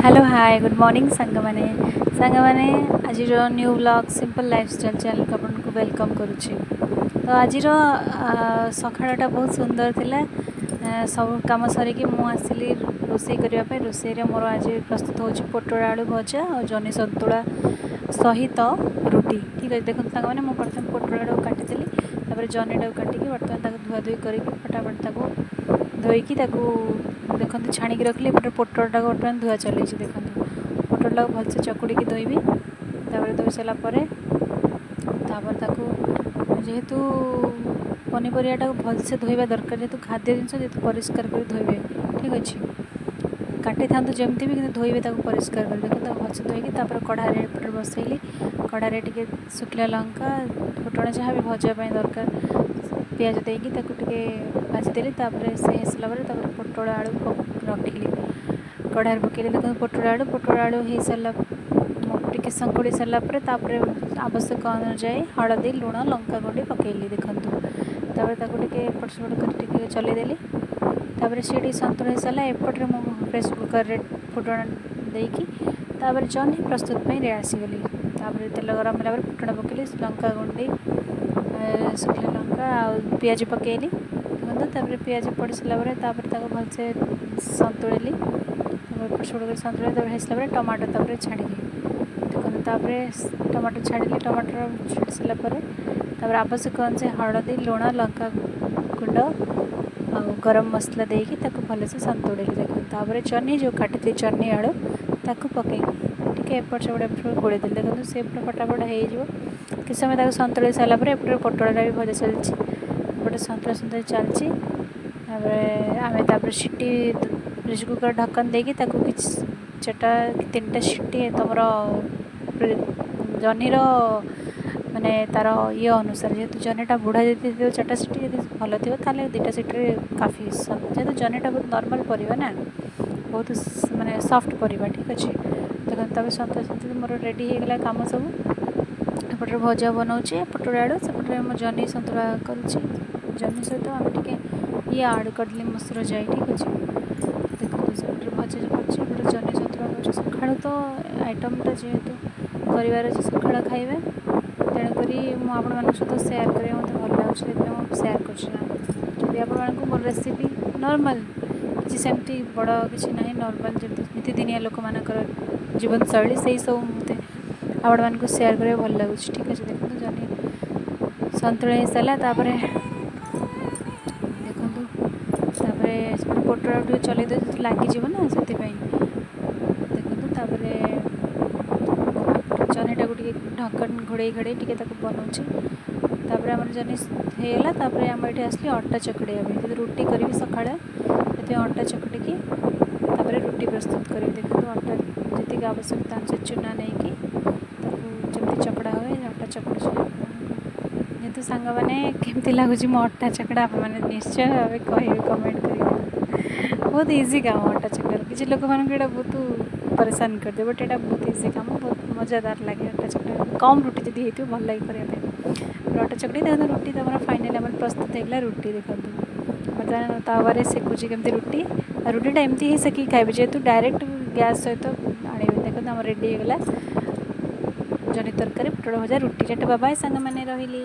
Hello hi good morning सांग मैंने आज new blog simple lifestyle channel को आपको वेलकम करुच्ची। तो आज सकाळटा बहुत सुंदर थिला। सब कम सरिकी मु आसिली रोषे करने रोषे मोर आज प्रस्तुत हो पोटल आलू भजा और जनी सतुला सहित रुटी। ठीक है देखो सांग मैंने मुझे प्रथम पोटल आलू काटिदेली जनीटा काटिकी बर्तमान धुआ धुई कर फटाफट धोईकी देखो छाणी रखिए एपटे पोटलटा बर्तमान धुआ चलती देखो पोटलटा भलसे चकुड़ी धोबी धोई सारापर जेहेतु पनीपरियाटा भलसे धोवा दरकार जेहेतु खाद्य जिनस जेहेतु परिष्कार कर धोबे। ठीक अच्छे काटी था जमती भी धोबे परिष्कार कर देखो भलसे धोईकी कढ़ाई बसैली कढ़ाई टे शुखला लंका फुटण जहाँ भी भजापी दरकार पिज देकी भाजीदेली से सारापर पोटल आलू रखिली कढ़ाई पकईली देखो पोटल आलू हो सारा टे संकुड़ी सारापर आवश्यक अनुजाई हलदी लुण लंका गुंडी पकईली देखूँ एपट सेपट कर चलदेली सी सतुल हो सारा एपटे मुझे प्रेस कुकर फुटण देकी जह्नी प्रस्तुत आसीगली तेल गरम होला फुटण पकईली लंका गुंडी शुखला लंका पिज पकईली देखो पिज पड़ सारापर भलसे सतुड़ी एपट सेपट कर सतुड़ी सारा टमाटो छाड़ी देखो टमाटो छाड़ी टमाटर छाड़ी सारापर आवश्यक अनुसार हलदी लुण लंका गुंड आ गरम मसला देकी भलसे सतुड़ी देखो जनी जो काटी जनी आलू ताकू पकई टे एपट सेपट गोड़ेदेली देखो से फटाफट हो कि समय सतुड़ी सारापर एपटे पोटलटा भी भजा चलती एपटे सतुड़ा सतुड़ी चलती आम सीटी प्रेस कुकर ढक्कन देकी चार्टा तीन टा सीटी तुम जनीर माने तार ये अनुसार जेहेतु जनीटा बुढ़ा जाती चार्टा सीटी भल थी दुटा सीटी काफ़ी जेहतु जनीटा बहुत नॉर्मल परिवा ना बहुत माने सॉफ्ट परिवा। ठीक अच्छे देखो सतुआ सतुड़ी मोर रेडी होगा कम सब एपटे भजा बनाऊे पोटल आलू सेपटे जनी सतुला करुच्ची जनी सहित आम टे ये आड़ कदली मसूर जाए। ठीक अच्छे देखो से भजा कर जनी सतुला कर सका तो आइटमटा जेहेतु कर सका खाइबे तेणुक मुझे सहित सेयार करें मत भल लगे सेयार कर आपको मोर रेसिपी नॉर्मल किसी सेमती बड़ किसी ना नॉर्मल जमी नीतिदिनिया लोक मानकर जीवन शैली से सब मत आपण मानक सेयार करें भल लगुच। ठीक अच्छे देखो जनी सतुला हो सारा देखो पोटल चल लगिज ना से देखो जनीटा को ढक्कन घोड़े घोड़े टे बनाऊे आम जनी होगा आम ये आसली अटा चकड़े रुटी करी सका अटा चकटिकी रुटी प्रस्तुत करी देखो अटा जी आवश्यकता अनुसार चूना नहीं कि जमी चकड़ा हुए अटा चकड़ी जेहतु सांग मैंने केमती लगुच मो अटा चकड़ा आपने निश्चय भाव कहे कमेंट कर बहुत इजी काम अटा चकड़ा किसी लोक मान बहुत परेशान करदे बट यहाँ बहुत इजी काम बहुत मजादार लगे अटा चकड़ा कम रुटी जब हो भल लगे करने अटा चकड़ी देखो रुटी तुम फाइनाली आम प्रस्तुत होगा रुटी देखो बर्तमान तावे सेकुची केमती रुटी रुटीटा एमती ही सेक खाइबे जेहेतु डायरेक्ट गैस सहित आने देखो आम रेडी होगा जनी तरकारी पोटल भजा रुटी चाटे बाय सांग मैंने रही।